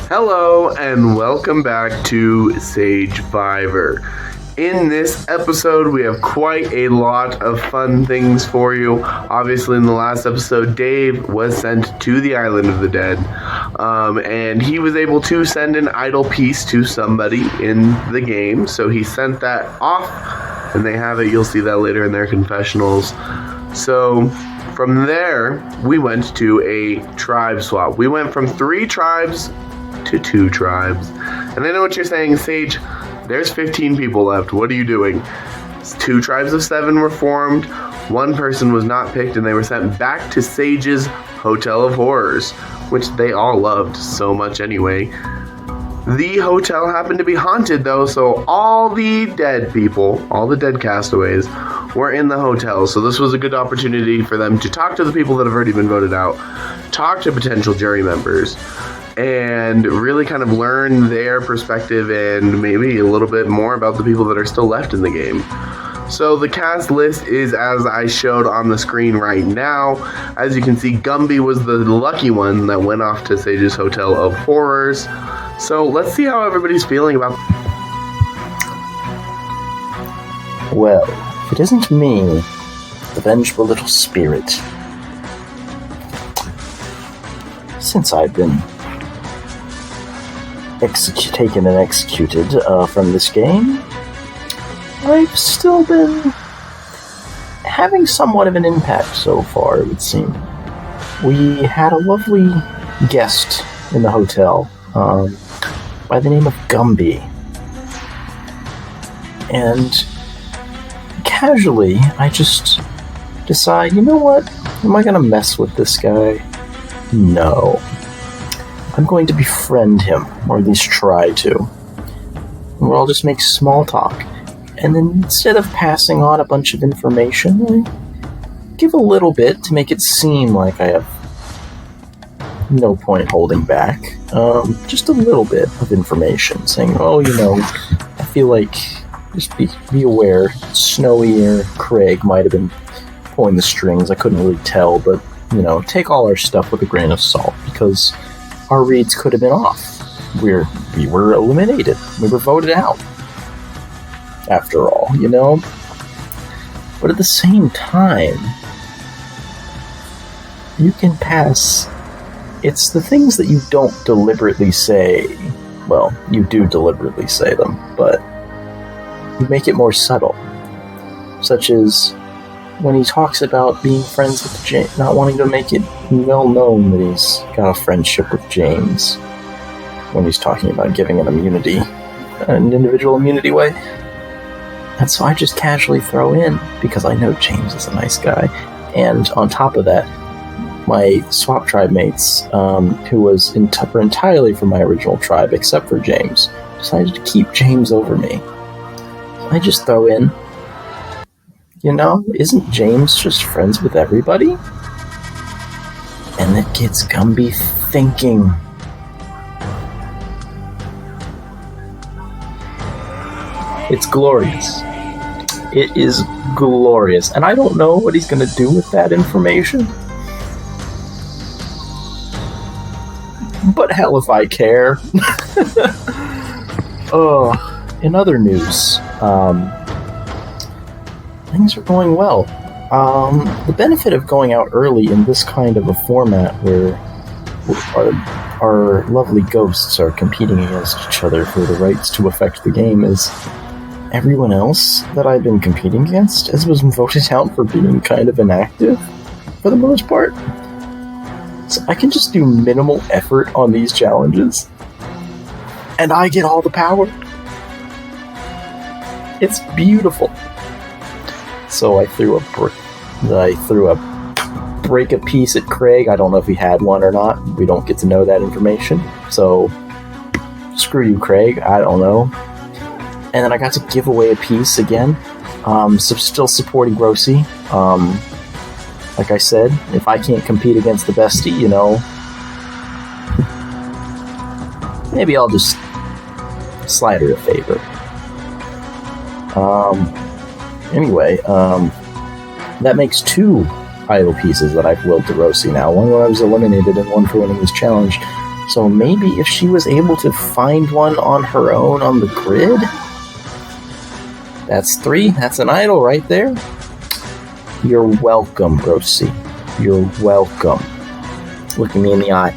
Hello and welcome back to Sagevivor. In this episode, we have quite a lot of fun things for you. Obviously, in the last episode, Dave was sent to the Island of the Dead, and he was able to send an idol piece to somebody in the game. So he sent that off, and they have it. You'll see that later in their confessionals. So from there, we went to a tribe swap. We went from 3 tribes to 2 tribes. And I know what you're saying, Sage. There's 15 people left. What are you doing? 2 tribes of 7 were formed. 1 person was not picked, and they were sent back to Sage's Hotel of Horrors, which they all loved so much anyway. The hotel happened to be haunted, though, so all the dead people, all the dead castaways, were in the hotel. So this was a good opportunity for them to talk to the people that have already been voted out, talk to potential jury members, and really kind of learn their perspective and maybe a little bit more about the people that are still left in the game. So the cast list is as I showed on the screen right now. As you can see, Gumby was the lucky one that went off to Sage's Hotel of Horrors. So let's see how everybody's feeling about. Well, if it isn't me, the vengeful little spirit. Since I've been taken and executed from this game, I've still been having somewhat of an impact so far, it would seem. We had a lovely guest in the hotel by the name of Gumby. And casually, I just decide, you know what? Am I going to mess with this guy? No. I'm going to befriend him, or at least try to. And we'll all just make small talk. And then instead of passing on a bunch of information, I give a little bit to make it seem like I have no point holding back. Just a little bit of information, saying, oh, I feel like, just be aware, Snowy or Craig might have been pulling the strings. I couldn't really tell, but, take all our stuff with a grain of salt, because our reads could have been off. We were eliminated. We were voted out. After all, But at the same time, you can pass. It's the things that you don't deliberately say. Well, you do deliberately say them, but you make it more subtle. Such as when he talks about being friends with James, not wanting to make it well known that he's got a friendship with James, when he's talking about giving an immunity, an individual immunity way. And so I just casually throw in, because I know James is a nice guy. And on top of that, my swap tribe mates, who were entirely from my original tribe, except for James, decided to keep James over me. So I just throw in, isn't James just friends with everybody? And it gets Gumby thinking. It's glorious. It is glorious. And I don't know what he's going to do with that information. But hell if I care. In other news, things are going well. The benefit of going out early in this kind of a format where our lovely ghosts are competing against each other for the rights to affect the game is everyone else that I've been competing against has been voted out for being kind of inactive for the most part. So I can just do minimal effort on these challenges, and I get all the power. It's beautiful. So I threw a break a piece at Craig. I don't know if he had one or not. We don't get to know that information. So screw you, Craig. I don't know. And then I got to give away a piece again. Still supporting Grossi. Like I said, if I can't compete against the bestie, maybe I'll just slide her a favor. Anyway, that makes 2 idol pieces that I've willed to Rossi now. One when I was eliminated and one for winning this challenge. So maybe if she was able to find one on her own on the grid, that's 3. That's an idol right there. You're welcome, Rosie. You're welcome. Look at me in the eye.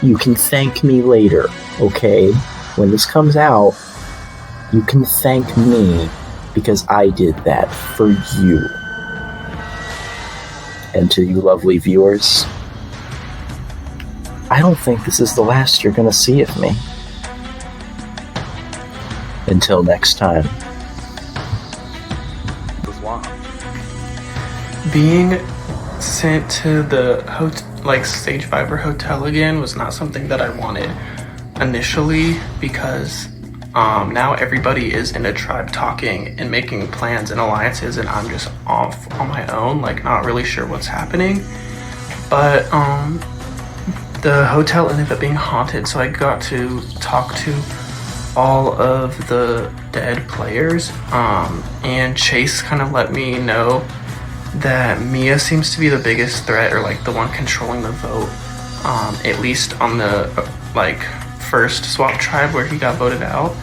You can thank me later, okay? When this comes out, you can thank me because I did that for you. And to you lovely viewers, I don't think this is the last you're going to see of me. Until next time. Being sent to the Sagevivor hotel again was not something that I wanted initially, because now everybody is in a tribe talking and making plans and alliances, and I'm just off on my own, like not really sure what's happening. But the hotel ended up being haunted, so I got to talk to all of the dead players, and Chase kind of let me know that Mia seems to be the biggest threat, or like the one controlling the vote, at least on the first swap tribe where he got voted out.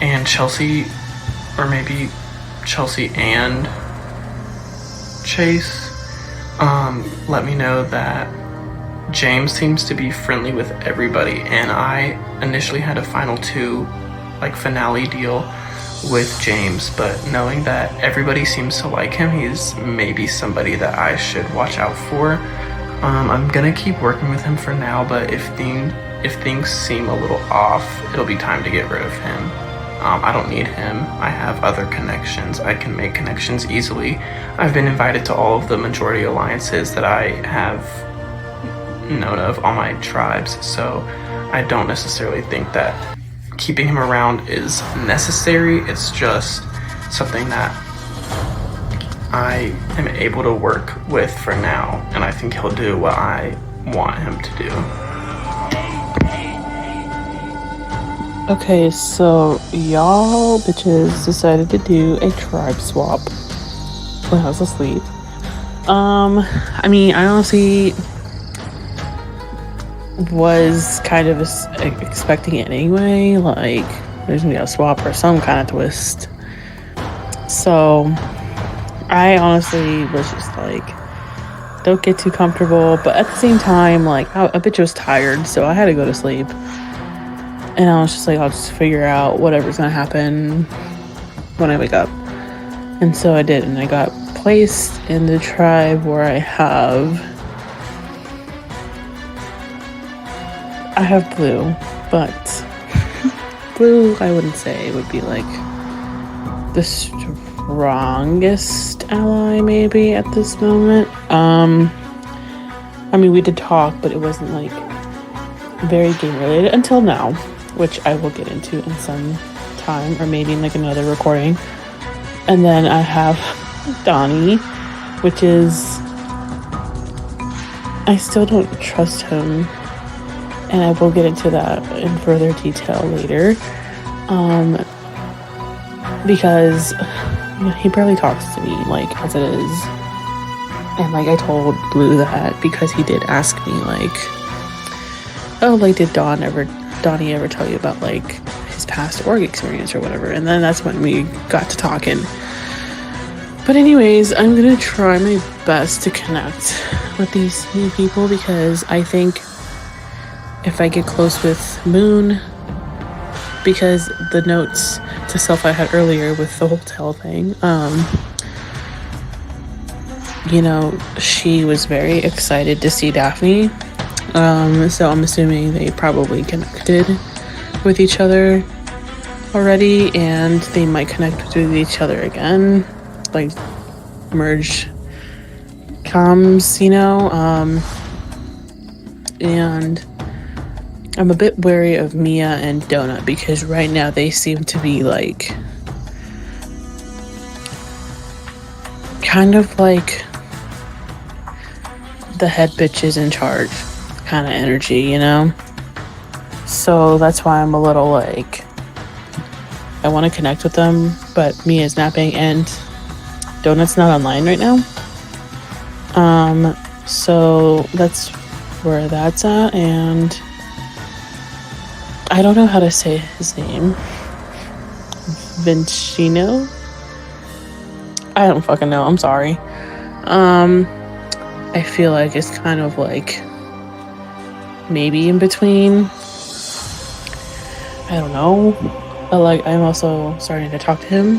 And Chelsea, or maybe Chelsea and Chase, let me know that James seems to be friendly with everybody, and I initially had a final 2 finale deal with James, but knowing that everybody seems to like him, he's maybe somebody that I should watch out for. I'm gonna keep working with him for now, but if things seem a little off, it'll be time to get rid of him. I don't need him. I have other connections. I can make connections easily. I've been invited to all of the majority alliances that I have known of, all my tribes, so I don't necessarily think that keeping him around is necessary. It's just something that I am able to work with for now, and I think he'll do what I want him to do. Okay, so y'all bitches decided to do a tribe swap when I was asleep. I mean, I honestly was kind of expecting it anyway, like there's gonna be a swap or some kind of twist. So I honestly was just like, don't get too comfortable, but at the same time, like a bitch was tired, so I had to go to sleep, and I was just like, I'll just figure out whatever's gonna happen when I wake up. And so I did, and I got placed in the tribe where I have blue, but blue I wouldn't say would be like the strongest ally maybe at this moment. I mean, we did talk, but it wasn't like very game related until now, which I will get into in some time, or maybe in like another recording. And then I have Donnie, which is, I still don't trust him, and I will get into that in further detail later, because he barely talks to me, like, as it is. And like I told Blue that because he did ask me, like, oh, like, did Donnie ever tell you about like his past org experience or whatever? And then that's when we got to talking. But anyways, I'm gonna try my best to connect with these new people, because I think if I get close with Moon, because the notes to self I had earlier with the hotel thing, you know, she was very excited to see Daphne. So I'm assuming they probably connected with each other already, and they might connect with each other again, like merge comms, you know. And I'm a bit wary of Mia and Donut, because right now they seem to be like kind of like the head bitches in charge kind of energy, you know? So that's why I'm a little like, I want to connect with them, but Mia's napping and Donut's not online right now. So that's where that's at, and I don't know how to say his name. Vincino? I don't fucking know. I'm sorry. I feel like it's kind of like maybe in between. I don't know. But like, I'm also starting to talk to him.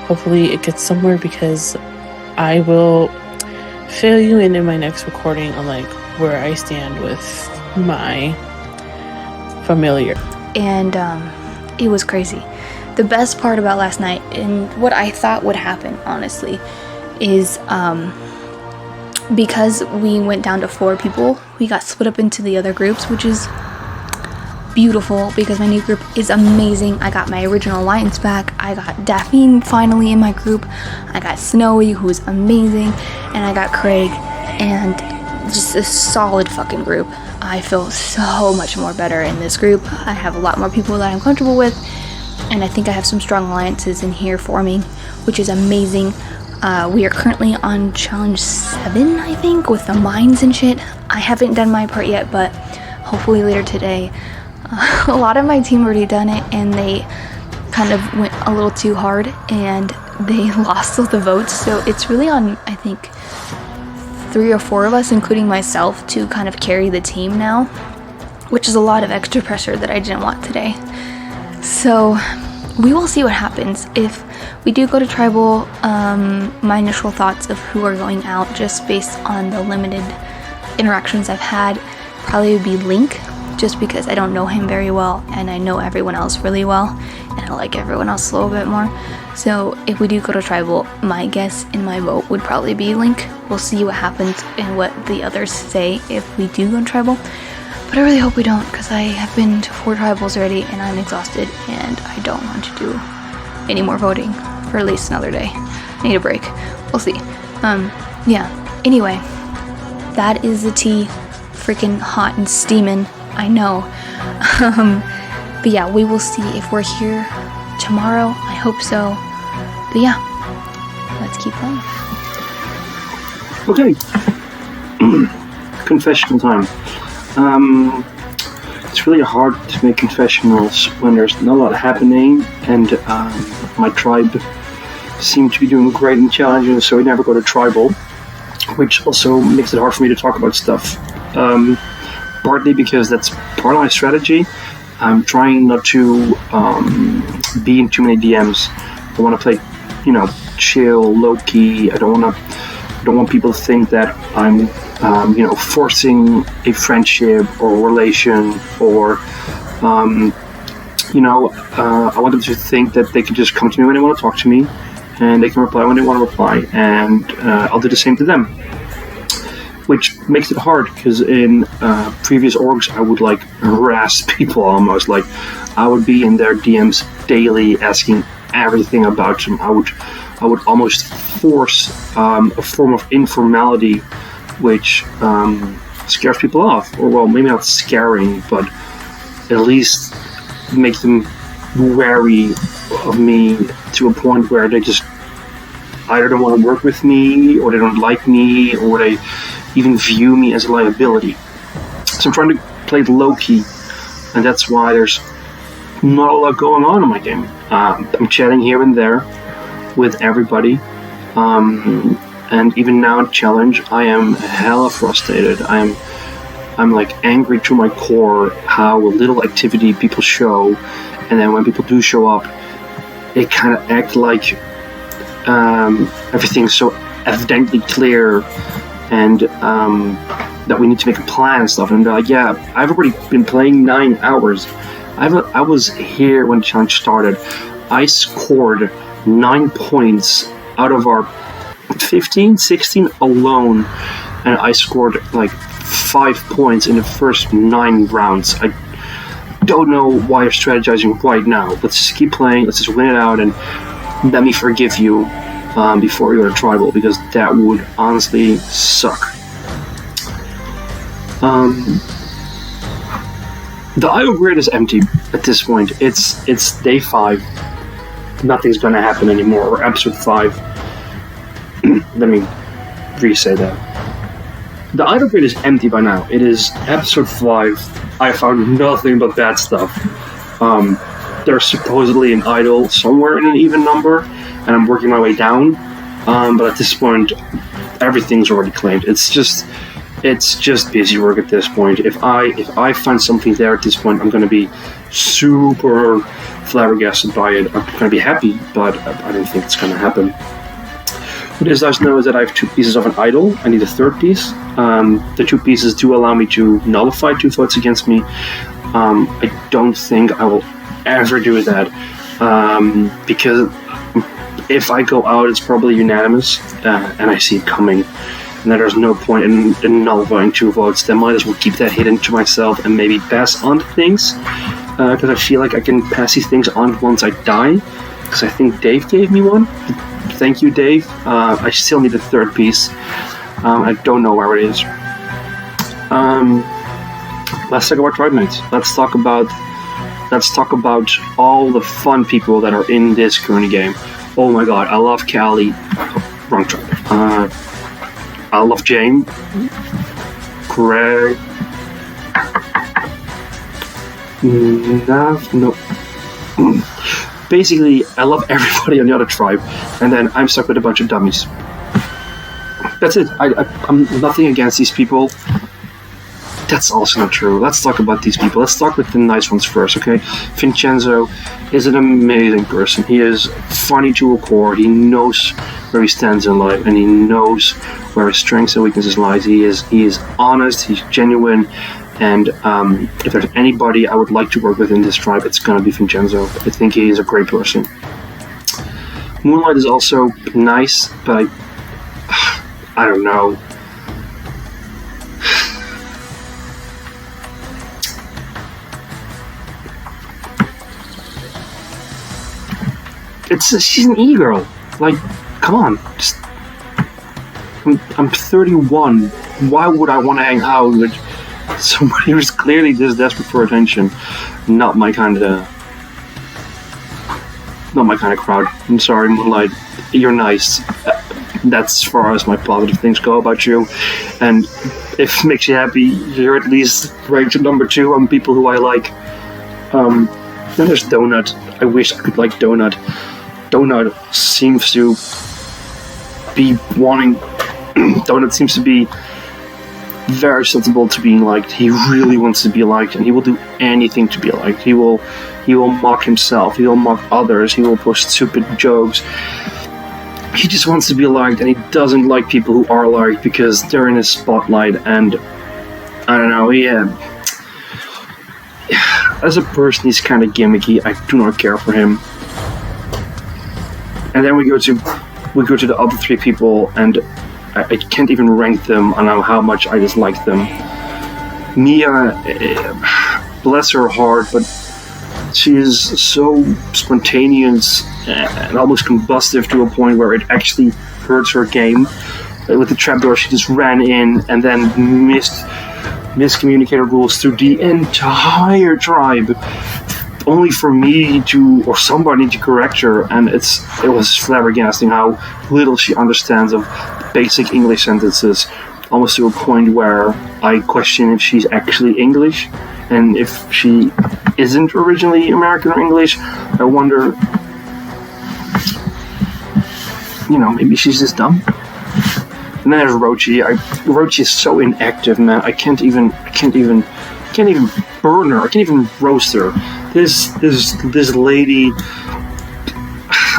Hopefully it gets somewhere, because I will fill you in my next recording on like where I stand with my familiar. And it was crazy. The best part about last night, and what I thought would happen, honestly, is because we went down to 4 people, we got split up into the other groups, which is beautiful because my new group is amazing. I got my original alliance back. I got Daphne finally in my group. I got Snowy, who's amazing, and I got Craig, and just a solid fucking group. I feel so much more better in this group. I have a lot more people that I'm comfortable with, and I think I have some strong alliances in here forming, which is amazing. We are currently on challenge 7, I think, with the mines and shit. I haven't done my part yet, but hopefully later today. A lot of my team already done it, and they kind of went a little too hard, and they lost all the votes. So it's really on, I think, 3 or 4 of us, including myself, to kind of carry the team now, which is a lot of extra pressure that I didn't want today. So we will see what happens. If we do go to tribal, my initial thoughts of who are going out, just based on the limited interactions I've had, probably would be Link, just because I don't know him very well, and I know everyone else really well, and I like everyone else a little bit more. So if we do go to tribal, my guess and my vote would probably be Link. We'll see what happens and what the others say if we do go to tribal. But I really hope we don't, because I have been to 4 tribals already, and I'm exhausted, and I don't want to do any more voting for at least another day. I need a break. We'll see. Yeah. Anyway, that is the tea. Freaking hot and steaming. I know. But yeah, we will see if we're here tomorrow. I hope so. But yeah, let's keep playing. Okay. Confessional time. It's really hard to make confessionals when there's not a lot happening, and my tribe seem to be doing great in challenges, so we never go to tribal, which also makes it hard for me to talk about stuff. Partly because that's part of my strategy. I'm trying not to be in too many DMs. I want to play, chill, low key. I don't want people to think that I'm, forcing a friendship or relation, or, I want them to think that they can just come to me when they want to talk to me, and they can reply when they want to reply, and I'll do the same to them. Which makes it hard, because in previous orgs I would harass people almost. I would be in their DMs daily asking everything about them. I would almost force a form of informality, which scares people off. Or well, maybe not scaring, but at least make them wary of me to a point where they just either don't want to work with me, or they don't like me, or they even view me as a liability. So I'm trying to play it low-key, and that's why there's not a lot going on in my game. I'm chatting here and there with everybody, and even now in challenge, I am hella frustrated. I'm angry to my core how little activity people show, and then when people do show up, they kind of act like everything's so evidently clear, and that we need to make a plan and stuff. And they're like, yeah, I've already been playing 9 hours. I was here when the challenge started. I scored 9 points out of our 15, 16 alone, and I scored 5 points in the first 9 rounds. I don't know why you're strategizing right now. Let's just keep playing. Let's just win it out, and let me forgive you before you go to tribal, because that would honestly suck. The IO grid is empty at this point. It's day 5. Nothing's going to happen anymore. Or episode 5. Let me re-say that. The idol grid is empty by now. It is episode 5. I found nothing but bad stuff. There's supposedly an idol somewhere in an even number, and I'm working my way down. But at this point, everything's already claimed. It's just busy work at this point. If I find something there at this point, I'm going to be super flabbergasted by it. I'm going to be happy, but I don't think it's going to happen. What this does know is that I have 2 pieces of an idol. I need a 3rd piece. The 2 pieces do allow me to nullify 2 votes against me. I don't think I will ever do that, because if I go out, it's probably unanimous, and I see it coming. And then there's no point in nullifying 2 votes. Then might as well keep that hidden to myself and maybe pass on things, because I feel like I can pass these things on once I die. Because I think Dave gave me one. Thank you, Dave. I still need a 3rd piece. I don't know where it is. Let's talk about Tribe Mates. Let's talk about all the fun people that are in this current game. Oh my god, I love Callie. Wrong tribe. I love Jane. Greg. No. Basically, I love everybody on the other tribe, and then I'm stuck with a bunch of dummies. That's it. I'm nothing against these people. That's also not true. Let's talk about these people. Let's start with the nice ones first, okay? Vincenzo is an amazing person. He is funny to a core. He knows where he stands in life, and he knows where his strengths and weaknesses lies. He is honest. He's genuine. And if there's anybody I would like to work with in this tribe, it's gonna be Vincenzo. I think he is a great person. Moonlight is also nice, but I don't know. She's an e-girl. Like, come on. I'm 31. Why would I want to hang out with somebody who's clearly this desperate for attention? Not my kind of crowd. I'm sorry, Moonlight. You're nice. That's as far as my positive things go about you. And if it makes you happy, you're at least ranked number 2 on people who I like. Then there's Donut. I wish I could like Donut. Donut seems to be wanting... Donut seems to be very sensible to being liked. He really wants to be liked, and he will do anything to be liked. He will mock himself. He will mock others. He will post stupid jokes. He just wants to be liked, and he doesn't like people who are liked because they're in his spotlight. And I don't know. As a person, he's kind of gimmicky. I do not care for him. And then we go to the other 3 people, and I can't even rank them on how much I dislike them. Mia, bless her heart, but she is so spontaneous and almost combustive to a point where it actually hurts her game. With the trapdoor, she just ran in and then miscommunicated rules through the entire tribe, only for me or somebody to correct her, and it was flabbergasting how little she understands of basic English sentences, almost to a point where I question if she's actually English, and if she isn't originally American or English, I wonder, maybe she's just dumb. And then there's Rochi. Rochi is so inactive, man. I can't even burn her. I can't even roast her. This lady,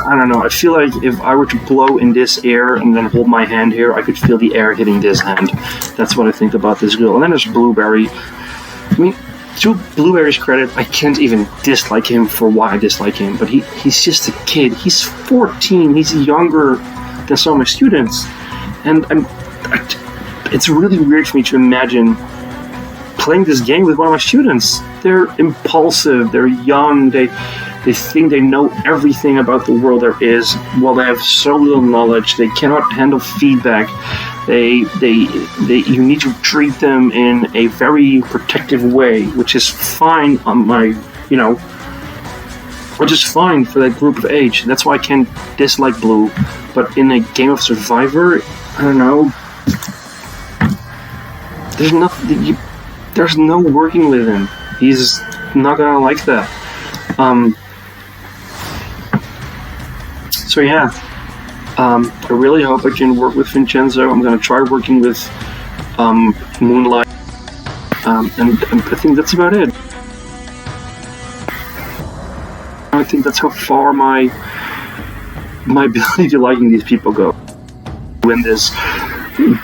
I don't know. I feel like if I were to blow in this air and then hold my hand here, I could feel the air hitting this hand. That's what I think about this girl. And then there's Blueberry. I mean, to Blueberry's credit, I can't even dislike him for why I dislike him. But he's just a kid. He's 14. He's younger than some of my students. And it's really weird for me to imagine playing this game with one of my students. They're impulsive, they're young, they think they know everything about the world there is, while they have so little knowledge. They cannot handle feedback. You need to treat them in a very protective way, which is fine on my, which is fine for that group of age. That's why I can't dislike Blue. But in a game of Survivor, I don't know. there's no working with him. He's not gonna like that. So yeah, I really hope I can work with Vincenzo. I'm gonna try working with Moonlight, and I think that's about it. I think that's how far my ability to liking these people go. When this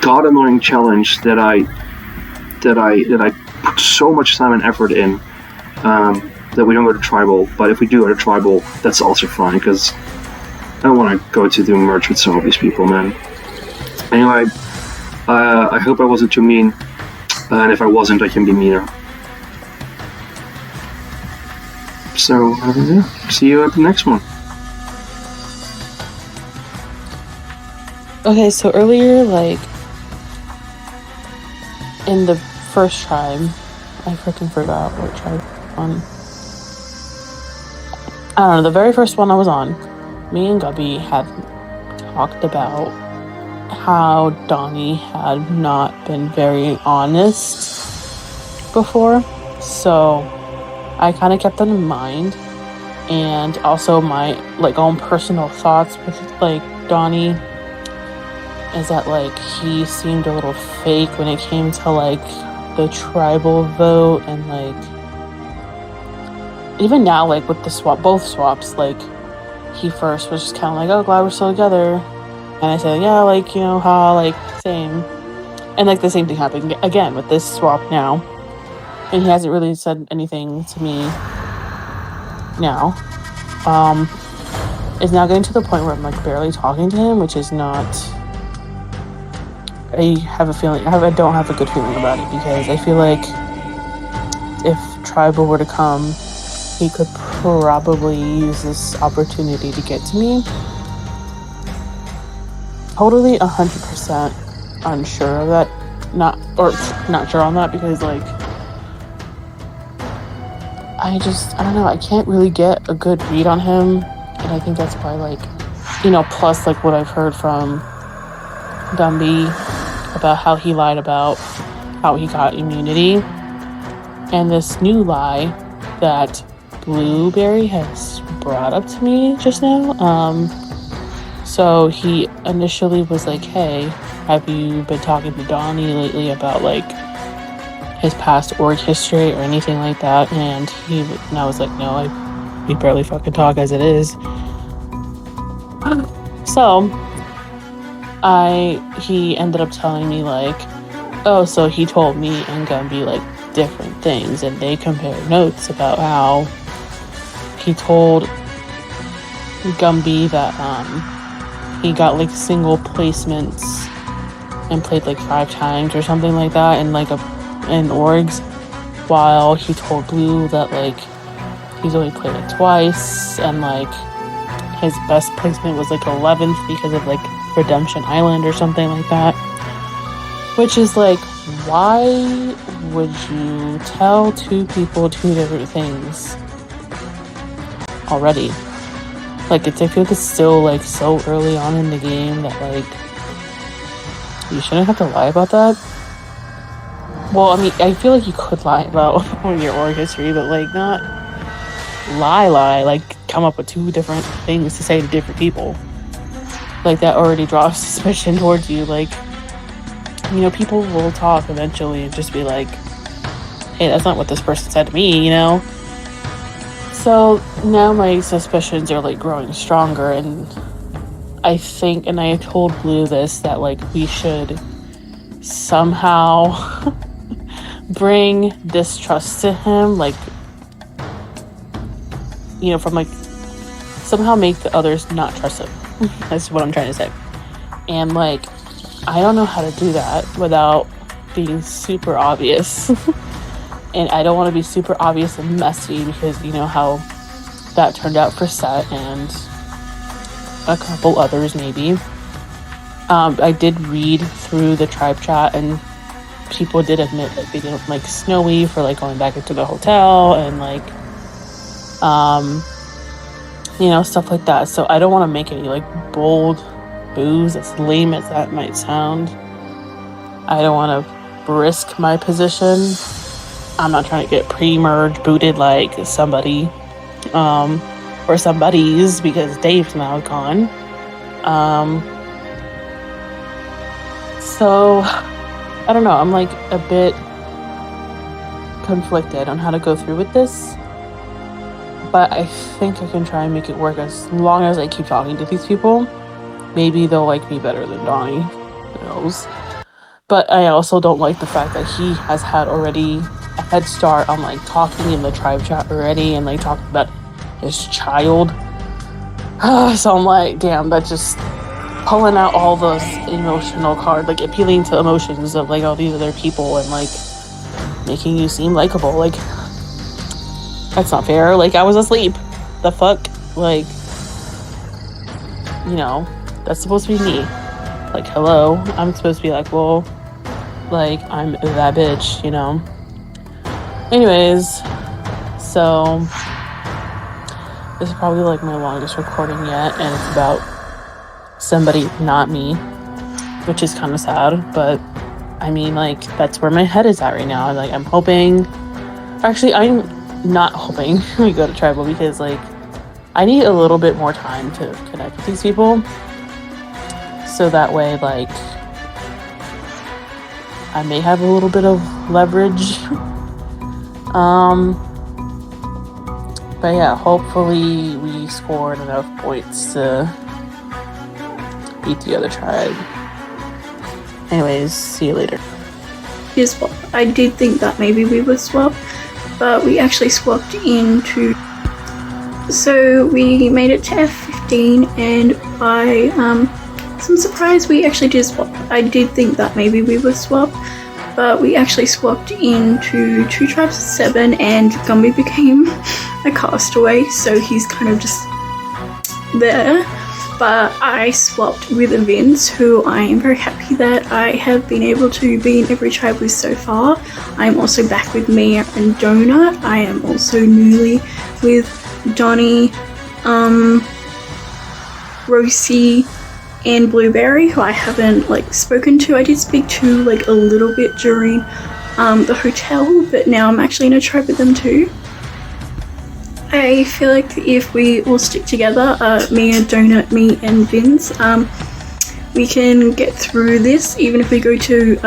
god annoying challenge that I put so much time and effort in, that we don't go to tribal, but if we do go to tribal, that's also fine, because I don't want to go to do merge with some of these people, man. Anyway, I hope I wasn't too mean, and if I wasn't, I can be meaner. So, yeah, see you at the next one. Okay, so earlier, like, in the first tribe, I freaking forgot what tribe on. I don't know, the very first one I was on, me and Gubby had talked about how Donnie had not been very honest before, so I kind of kept that in mind, and also my, like, own personal thoughts with, like, Donnie is that, like, he seemed a little fake when it came to, like, the tribal vote, and, like, even now, like, with the both swaps, like, he first was just kind of like, oh, glad we're still together, and I said, yeah, like, you know, like, same, and, like, the same thing happened again with this swap now, and he hasn't really said anything to me now. It's now getting to the point where I'm, like, barely talking to him, which is not... I have a feeling... I don't have a good feeling about it, because I feel like if tribal were to come, he could probably use this opportunity to get to me. Totally 100% unsure of that. Not sure on that, because, like, I don't know, I can't really get a good read on him, and I think that's why, like, you know, plus, like, what I've heard from Gumby about how he lied about how he got immunity, and this new lie that Blueberry has brought up to me just now. So he initially was like, hey, have you been talking to Donnie lately about, like, his past org history or anything like that? And I was like, no, we barely fucking talk as it is. So he ended up telling me, like, oh, so he told me and Gumby, like, different things, and they compared notes about how he told Gumby that he got, like, single placements and played, like, 5 times or something like that in, like, in orgs, while he told Blue that, like, he's only played it twice, and, like, his best placement was, like, 11th because of, like, Redemption Island or something like that. Which is, like, why would you tell 2 people 2 different things already? Like, I feel like it's still, like, so early on in the game that, like, you shouldn't have to lie about that. Well, I mean, I feel like you could lie about your org history, but, like, not lie, like, come up with 2 different things to say to different people. Like, that already draws suspicion towards you. Like, you know, people will talk eventually and just be like, hey, that's not what this person said to me, you know? So now my suspicions are, like, growing stronger, and I think, and I told Blue this, that, like, we should somehow bring distrust to him, like, you know, from, like, somehow make the others not trust him. That's what I'm trying to say. And, like, I don't know how to do that without being super obvious. And I don't want to be super obvious and messy, because you know how that turned out for Set and a couple others maybe. I did read through the tribe chat, and people did admit that they didn't like Snowy for, like, going back into the hotel and, like, you know, stuff like that. So I don't want to make any, like, bold moves, as lame as that might sound. I don't want to risk my position. I'm not trying to get pre-merge booted like somebody, or somebody's, because Dave's now gone. So I don't know. I'm like a bit conflicted on how to go through with this, but I think I can try and make it work as long as I keep talking to these people. Maybe they'll like me better than Donnie. Who knows? But I also don't like the fact that he has had already a head start on like talking in the tribe chat already and like talking about his child. So I'm like, damn, that's just pulling out all those emotional cards, like appealing to emotions of like all these other people and like making you seem likable. Like, that's not fair. Like, I was asleep. The fuck? Like, you know, that's supposed to be me. Like, hello? I'm supposed to be like, well, like, I'm that bitch, you know? Anyways, so this is probably like my longest recording yet, and it's about somebody, not me, which is kind of sad, but I mean, like, that's where my head is at right now. Like, I'm hoping, actually, I'm not hoping we go to tribal, because, like, I need a little bit more time to connect with these people, so that way, like, I may have a little bit of leverage. But yeah, hopefully we scored enough points to beat the other tribe. Anyways, see you later. Here's what I did think that maybe we would swap, but we actually swapped into. So we made it to F15, and by some surprise, we actually did swap. I did think that maybe we would swap, but we actually swapped into 2 tribes of 7, and Gumby became a castaway, so he's kind of just there. But I swapped with Vince, who I am very happy that I have been able to be in every tribe with so far. I'm also back with Mia and Donut. I am also newly with Donnie, Rosie, and Blueberry, who I haven't like spoken to. I did speak to like a little bit during the hotel, but now I'm actually in a tribe with them too. I feel like if we all stick together, me and Donut, me and Vince, we can get through this. Even if we go to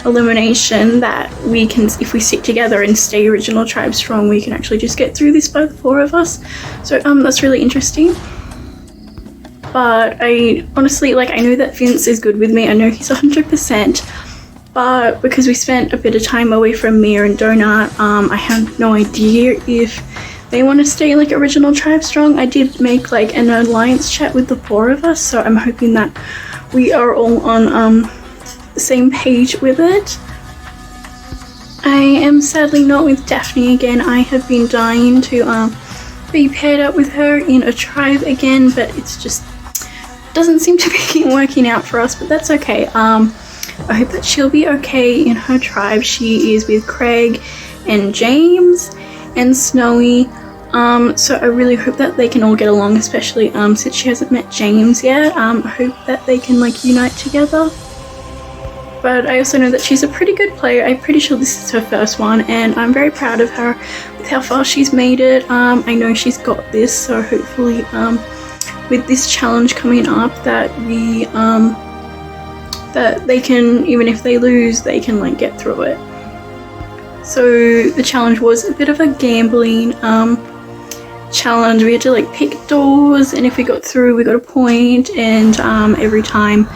elimination, that we can, if we stick together and stay original tribe strong, we can actually just get through this by the 4 of us. So that's really interesting. But I honestly, like, I know that Vince is good with me. I know he's 100%. But because we spent a bit of time away from Mia and Donut, I have no idea if they want to stay like original tribe strong. I did make like an alliance chat with the 4 of us, so I'm hoping that we are all on the same page with it. I am sadly not with Daphne again. I have been dying to be paired up with her in a tribe again, but it's just doesn't seem to be working out for us, but that's okay. I hope that she'll be okay in her tribe. She is with Craig and James and Snowy. So I really hope that they can all get along, especially since she hasn't met James yet. I hope that they can like unite together. But I also know that she's a pretty good player. I'm pretty sure this is her first one, and I'm very proud of her with how far she's made it. I know she's got this, so hopefully with this challenge coming up that we that they can, even if they lose, they can like get through it. So the challenge was a bit of a gambling challenge. We had to like pick doors, and if we got through, we got a point, and every time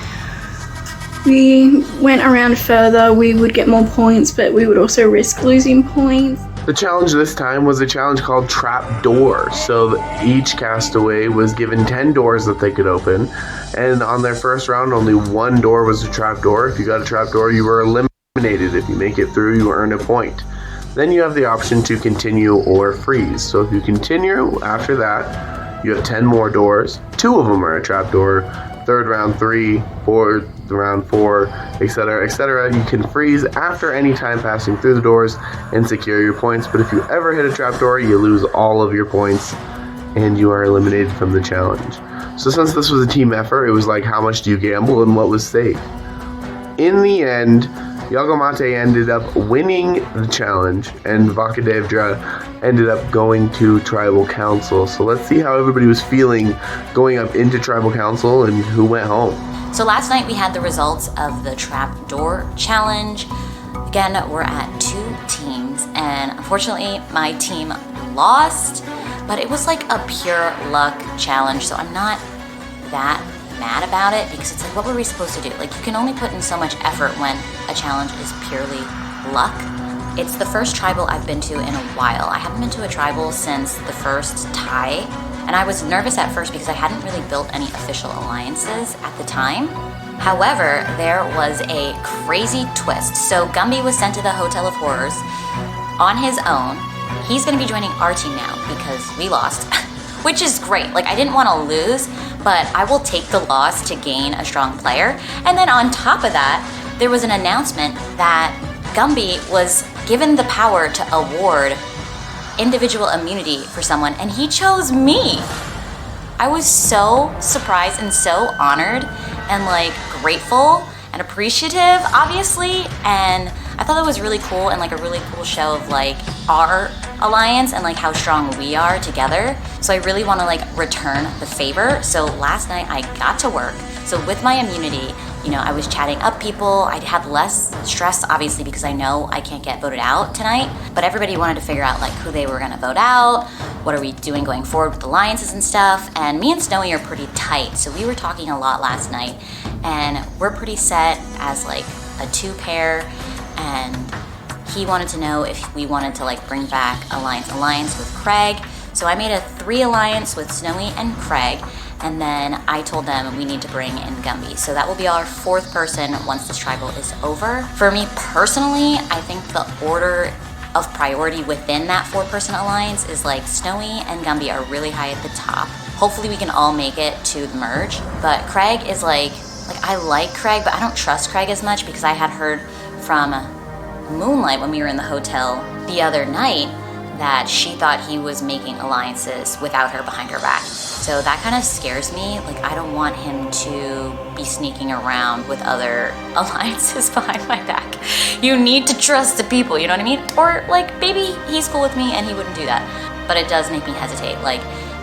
we went around further, we would get more points, but we would also risk losing points. The challenge this time was a challenge called Trap Door. So each castaway was given 10 doors that they could open, and on their first round, only 1 door was a trap door. If you got a trap door, you were eliminated. If you make it through, you earn a point. Then you have the option to continue or freeze. So if you continue, after that, you have 10 more doors. 2 of them are a trap door. Third round 3, fourth round 4, etc., etc. You can freeze after any time passing through the doors and secure your points. But if you ever hit a trap door, you lose all of your points and you are eliminated from the challenge. So since this was a team effort, it was like, how much do you gamble and what was safe? In the end, Yagamate ended up winning the challenge, and Vakadevdra ended up going to Tribal Council. So let's see how everybody was feeling going up into Tribal Council and who went home. So last night we had the results of the trapdoor challenge. Again, we're at 2 teams, and unfortunately my team lost, but it was like a pure luck challenge, so I'm not that mad about it, because it's like, what were we supposed to do? Like, you can only put in so much effort when a challenge is purely luck. It's the first tribal I've been to in a while. I haven't been to a tribal since the first tie, and I was nervous at first because I hadn't really built any official alliances at the time. However, there was a crazy twist. So Gumby was sent to the Hotel of Horrors on his own. He's going to be joining our team now because we lost, which is great. Like, I didn't want to lose, but I will take the loss to gain a strong player. And then on top of that, there was an announcement that Gumby was given the power to award individual immunity for someone, and he chose me. I was so surprised and so honored and like grateful and appreciative, obviously, and I thought that was really cool and like a really cool show of like our alliance and like how strong we are together. So I really want to like return the favor. So last night I got to work. So with my immunity, you know, I was chatting up people. I had less stress, obviously, because I know I can't get voted out tonight, but everybody wanted to figure out like who they were going to vote out. What are we doing going forward with alliances and stuff? And me and Snowy are pretty tight. So we were talking a lot last night, and we're pretty set as like a 2-pair, and he wanted to know if we wanted to like bring back alliance with Craig. So I made a 3 alliance with Snowy and Craig, and then I told them we need to bring in Gumby. So that will be our 4th person once this tribal is over. For me personally, I think the order of priority within that 4-person alliance is like Snowy and Gumby are really high at the top. Hopefully we can all make it to the merge, but Craig is like I like Craig, but I don't trust Craig as much because I had heard from Moonlight when we were in the hotel the other night that she thought he was making alliances without her behind her back. So that kind of scares me. Like, I don't want him to be sneaking around with other alliances behind my back. You need to trust the people, you know what I mean? Or like, maybe he's cool with me and he wouldn't do that. But it does make me hesitate. Like,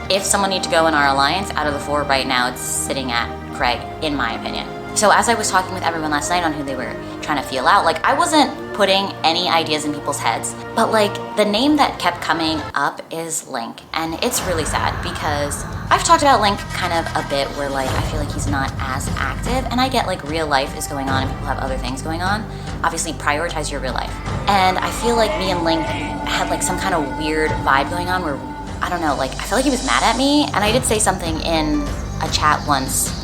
if someone needs to go in our alliance, out of the 4 right now, it's sitting at Craig, in my opinion. So as I was talking with everyone last night on who they were trying to feel out, like, I wasn't putting any ideas in people's heads, but like the name that kept coming up is Link, and it's really sad because I've talked about Link kind of a bit where like I feel like he's not as active, and I get like real life is going on and people have other things going on. Obviously prioritize your real life. And I feel like me and Link had like some kind of weird vibe going on where, I don't know, like I feel like he was mad at me, and I did say something in a chat once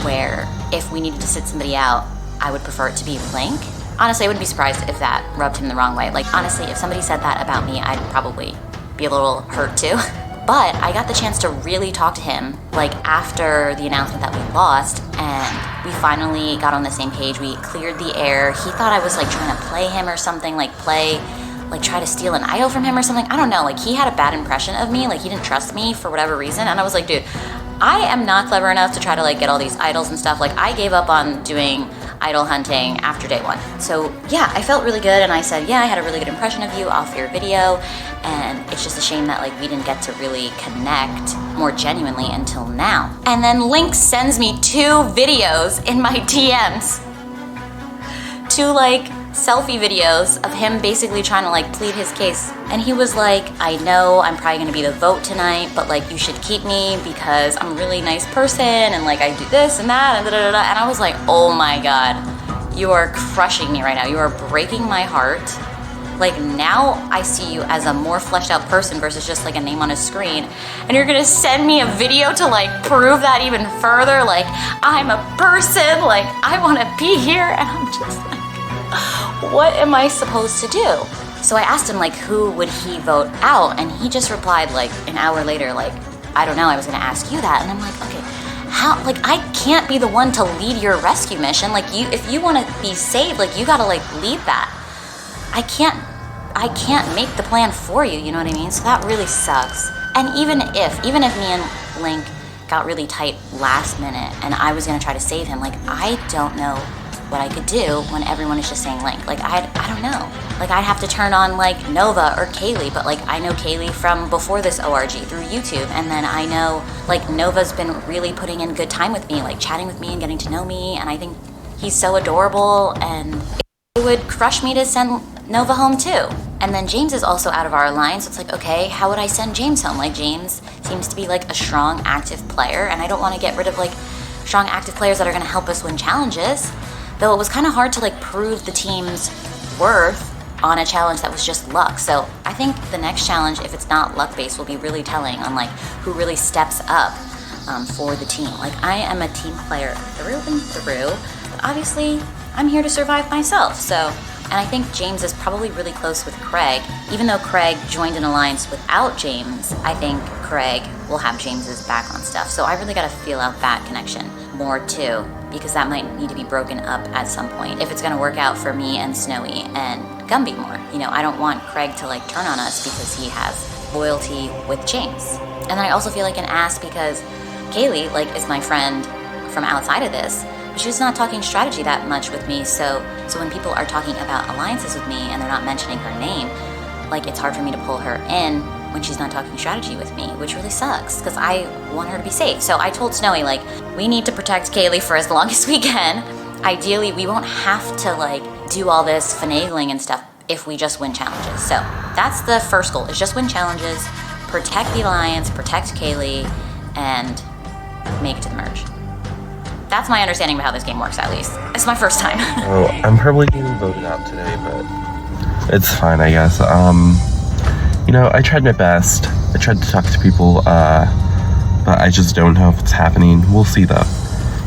where if we needed to sit somebody out, I would prefer it to be Link. Honestly, I wouldn't be surprised if that rubbed him the wrong way. Like, honestly, if somebody said that about me, I'd probably be a little hurt too. But I got the chance to really talk to him, like, after the announcement that we lost, and we finally got on the same page. We cleared the air. He thought I was, like, trying to play him or something, like, try to steal an idol from him or something. I don't know. Like, he had a bad impression of me. Like, he didn't trust me for whatever reason. And I was like, dude, I am not clever enough to try to, like, get all these idols and stuff. Like, I gave up on doing idol hunting after day 1. So yeah, I felt really good, and I said, yeah, I had a really good impression of you off your video, and it's just a shame that like we didn't get to really connect more genuinely until now. And then Link sends me 2 videos in my DMs, 2 like selfie videos of him basically trying to like plead his case. And he was like, I know I'm probably gonna be the vote tonight, but like you should keep me because I'm a really nice person and like I do this and that and da-da-da-da. And I was like, oh my God, you are crushing me right now. You are breaking my heart. Like, now I see you as a more fleshed out person versus just like a name on a screen. And you're gonna send me a video to like prove that even further. Like, I'm a person, like I wanna be here. And I'm just like, what am I supposed to do? So I asked him like, who would he vote out? And he just replied like an hour later, like, I don't know, I was gonna ask you that. And I'm like, okay, how, like, I can't be the one to lead your rescue mission. Like, you, if you wanna be saved, like, you gotta like lead that. I can't make the plan for you, you know what I mean? So that really sucks. And even if me and Link got really tight last minute and I was gonna try to save him, like, I don't know what I could do when everyone is just saying Link. Like, I don't know. Like, I'd have to turn on, like, Nova or Kaylee, but, like, I know Kaylee from before this ORG through YouTube, and then I know, like, Nova's been really putting in good time with me, like, chatting with me and getting to know me, and I think he's so adorable, and it would crush me to send Nova home, too. And then James is also out of our alliance, so it's like, okay, how would I send James home? Like, James seems to be, like, a strong, active player, and I don't want to get rid of, like, strong, active players that are going to help us win challenges. Though it was kind of hard to, like, prove the team's worth on a challenge that was just luck. So I think the next challenge, if it's not luck-based, will be really telling on, like, who really steps up for the team. Like, I am a team player through and through, but obviously I'm here to survive myself, so... And I think James is probably really close with Craig. Even though Craig joined an alliance without James, I think Craig will have James's back on stuff. So I really gotta feel out that connection more too, because that might need to be broken up at some point if it's gonna work out for me and Snowy and Gumby more. You know, I don't want Craig to, like, turn on us because he has loyalty with James. And then I also feel like an ass because Kaylee, like, is my friend from outside of this, but she's not talking strategy that much with me, so when people are talking about alliances with me and they're not mentioning her name, like, it's hard for me to pull her in when she's not talking strategy with me, which really sucks, because I want her to be safe. So I told Snowy, like, we need to protect Kaylee for as long as we can. Ideally, we won't have to, like, do all this finagling and stuff if we just win challenges. So that's the first goal, is just win challenges, protect the alliance, protect Kaylee, and make it to the merge. That's my understanding of how this game works, at least. It's my first time. Oh, I'm probably getting voted out today, but it's fine, I guess. You know, I tried my best. I tried to talk to people, but I just don't know if it's happening. We'll see, though.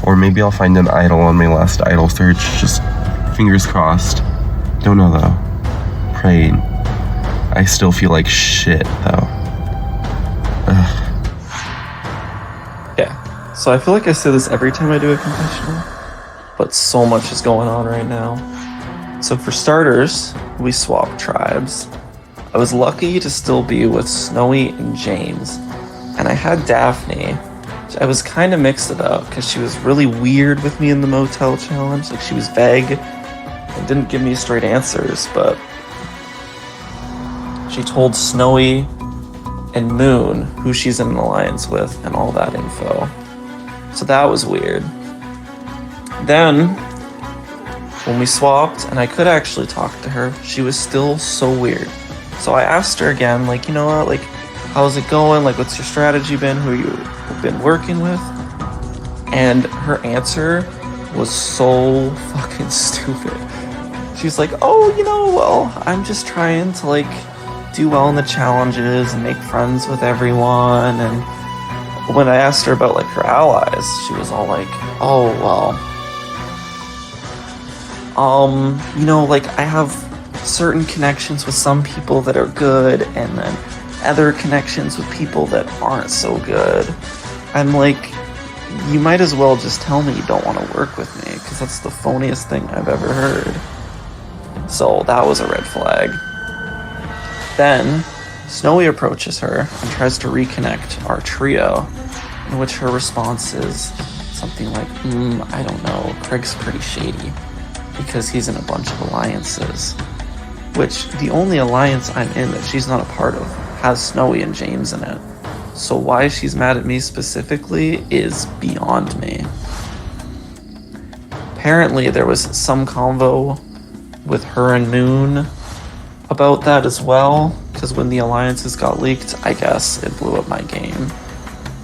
Or maybe I'll find an idol on my last idol search. Just fingers crossed. Don't know, though. Praying. I still feel like shit, though. Ugh. So I feel like I say this every time I do a confessional, but so much is going on right now. So for starters, we swapped tribes. I was lucky to still be with Snowy and James, and I had Daphne. I was kind of mixed about because she was really weird with me in the motel challenge. Like, she was vague and didn't give me straight answers, but she told Snowy and Moon who she's in an alliance with and all that info. So that was weird. Then, when we swapped, and I could actually talk to her, she was still so weird. So I asked her again, like, you know what, like, how's it going? Like, what's your strategy been? Who you've been working with? And her answer was so fucking stupid. She's like, oh, you know, well, I'm just trying to, like, do well in the challenges and make friends with everyone, and when I asked her about, like, her allies, she was all like, oh, well, you know, like, I have certain connections with some people that are good, and then other connections with people that aren't so good. I'm like, you might as well just tell me you don't want to work with me, because that's the phoniest thing I've ever heard. So that was a red flag. Then Snowy approaches her and tries to reconnect our trio, in which her response is something like, I don't know, Craig's pretty shady, because he's in a bunch of alliances. Which, the only alliance I'm in that she's not a part of has Snowy and James in it. So why she's mad at me specifically is beyond me. Apparently there was some convo with her and Moon about that as well, because when the alliances got leaked, I guess it blew up my game.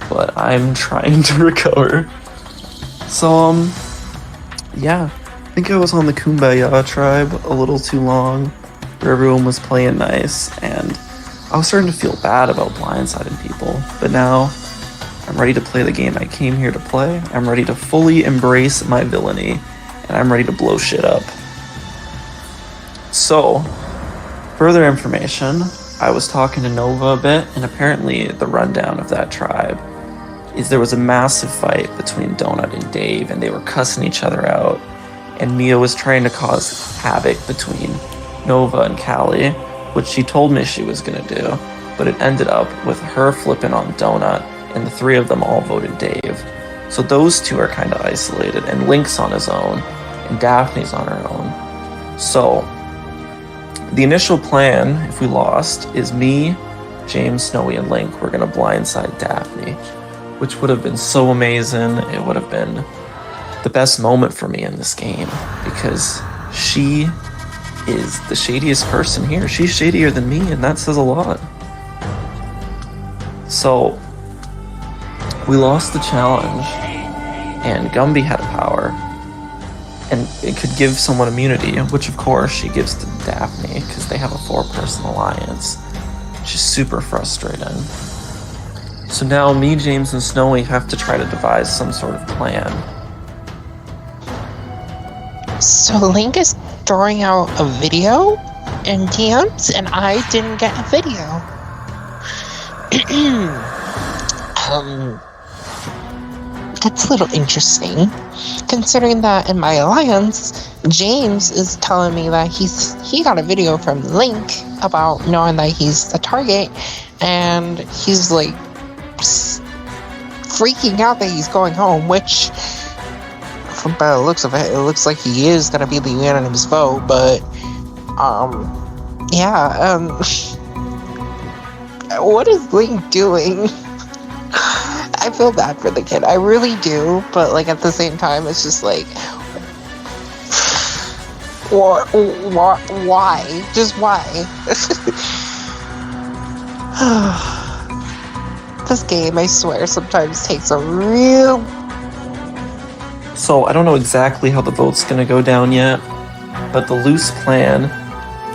But I'm trying to recover. So, yeah. I think I was on the Kumbaya tribe a little too long, where everyone was playing nice, and I was starting to feel bad about blindsiding people. But now, I'm ready to play the game I came here to play. I'm ready to fully embrace my villainy, and I'm ready to blow shit up. So, further information, I was talking to Nova a bit, and apparently the rundown of that tribe is there was a massive fight between Donut and Dave, and they were cussing each other out, and Mia was trying to cause havoc between Nova and Callie, which she told me she was gonna do, but it ended up with her flipping on Donut, and the three of them all voted Dave. So those two are kind of isolated, and Link's on his own, and Daphne's on her own. So, the initial plan, if we lost, is me, James, Snowy, and Link. We're gonna blindside Daphne, which would have been so amazing. It would have been the best moment for me in this game, because she is the shadiest person here. She's shadier than me, and that says a lot. So, we lost the challenge, and Gumby had power, and it could give someone immunity, which of course she gives to Daphne, because they have a 4-person alliance, which is super frustrating. So now me, James, and Snowy have to try to devise some sort of plan. So Link is throwing out a video in DMs, and I didn't get a video. That's a little interesting, considering that in my alliance, James is telling me that he got a video from Link about knowing that he's the target, and he's like freaking out that he's going home, which from the looks of it, it looks like he is gonna be the unanimous vote, but what is Link doing? I feel bad for the kid, I really do, but like at the same time, it's just like, why? Just why? This game, I swear, sometimes takes a real... So I don't know exactly how the vote's gonna go down yet, but the loose plan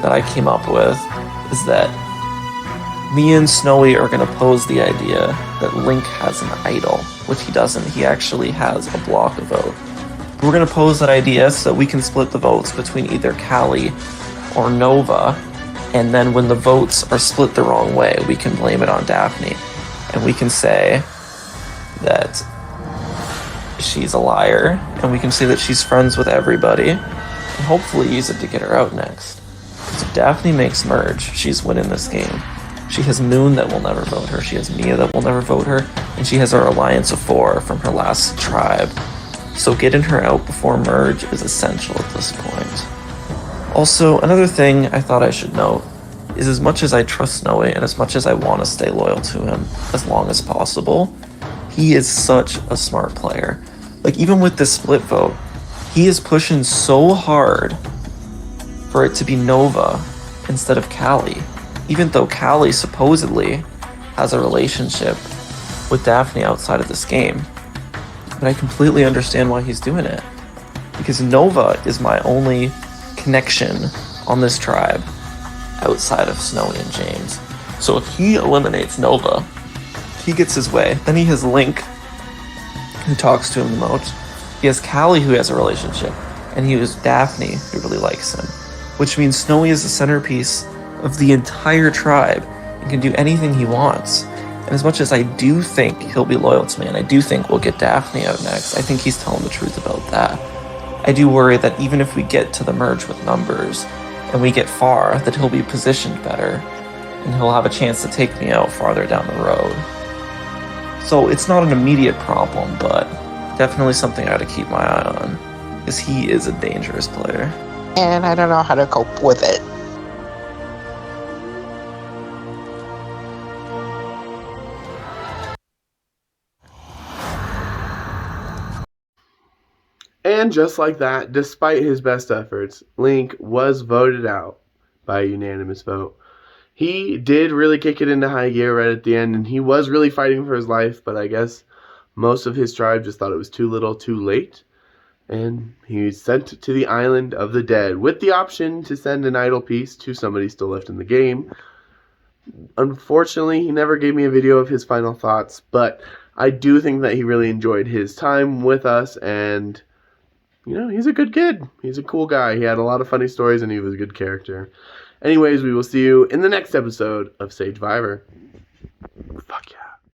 that I came up with is that me and Snowy are gonna pose the idea that Link has an idol, which he doesn't. He actually has a block of vote. We're gonna pose that idea so that we can split the votes between either Callie or Nova, and then when the votes are split the wrong way, we can blame it on Daphne, and we can say that she's a liar, and we can say that she's friends with everybody, and hopefully use it to get her out next. So if Daphne makes merge, she's winning this game. She has Moon that will never vote her, she has Mia that will never vote her, and she has our alliance of 4 from her last tribe. So getting her out before merge is essential at this point. Also, another thing I thought I should note is as much as I trust Snowy and as much as I want to stay loyal to him as long as possible, he is such a smart player. Like, even with this split vote, he is pushing so hard for it to be Nova instead of Callie, even though Callie supposedly has a relationship with Daphne outside of this game. But I completely understand why he's doing it, because Nova is my only connection on this tribe outside of Snowy and James. So if he eliminates Nova, he gets his way. Then he has Link, who talks to him the most. He has Callie, who has a relationship, and he has Daphne, who really likes him. Which means Snowy is the centerpiece of the entire tribe and can do anything he wants. And as much as I do think he'll be loyal to me, and I do think we'll get Daphne out next, I think he's telling the truth about that. I do worry that even if we get to the merge with numbers, and we get far, that he'll be positioned better, and he'll have a chance to take me out farther down the road. So it's not an immediate problem, but definitely something I gotta keep my eye on, because he is a dangerous player. And I don't know how to cope with it. And just like that, despite his best efforts, Link was voted out by a unanimous vote. He did really kick it into high gear right at the end, and he was really fighting for his life, but I guess most of his tribe just thought it was too little too late, and he was sent to the island of the dead with the option to send an idol piece to somebody still left in the game. Unfortunately, he never gave me a video of his final thoughts, but I do think that he really enjoyed his time with us, and you know, he's a good kid. He's a cool guy. He had a lot of funny stories, and he was a good character. Anyways, we will see you in the next episode of Sagevivor. Fuck yeah.